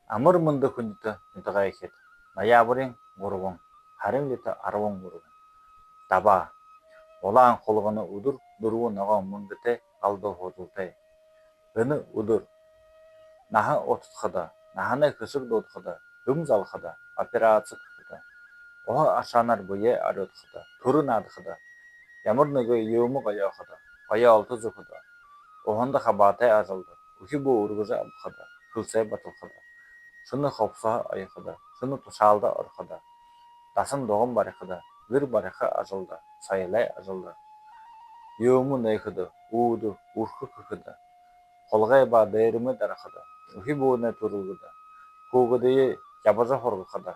Амар мундаг хүнтэй мэдгээ ихэд ноябрын 3 харин лит 13 дабаа улаан хулганы өдөр 4 ногоон мөнгөтэй галдуу хуудалтай. Энэ өдөр нахан утсахад наханы хөсөг дуудахад юм залхад операц гэхэд ашаанаар буяа ариутахад төрө наадахад ямар нэгэн юм гоёоход гоёо олдож өгөхөд уханд хабаатай ажалд өхибүү өргөж авахад хөлсэй баталхад шөнө ховсоо аяхад шөнө тушаалда ороход дасан дуган барихад гэр бариха ажалд саялай ажалд юм нэхэд үүд үрхэхэд холгай ба дээрмэ дарахад өхибүүнэ төрөлгөд хүүгэдээ ябажа хоргоход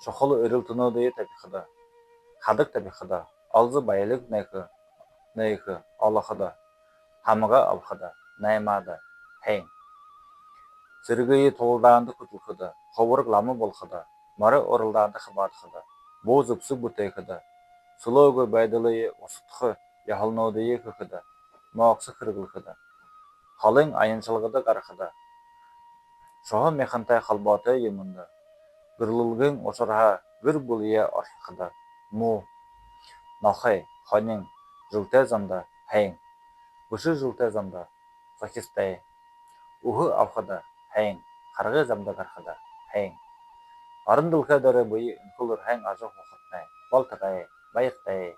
сохол өрөлтнөөдөө тавихад хадаг тавихад олз баялаг нээх олоход хамга авахад наймаад хайн зэрэгээ тулдаанд хөтлөхөд ховрог лам болоход морь уралдаанд хабаадахад бууз өвсөг бүтээхэд сөлөөгөө байдлыг усдах яхалнуудыг хөөхд моокс хэрэглэхэд холын аянчилгад гарахад шохон механтай холбоотой юмд гөрлөлгөн усараа гэр бүлие орхиход муу нохой хонин жылтэй замда хайн өсөж жылтэй замда сахистай өхө авахад хайн харгай замда гарахад хайн орон дулхайдаар буй энхлэр хайн ажиг хохоттай болтгай баяртай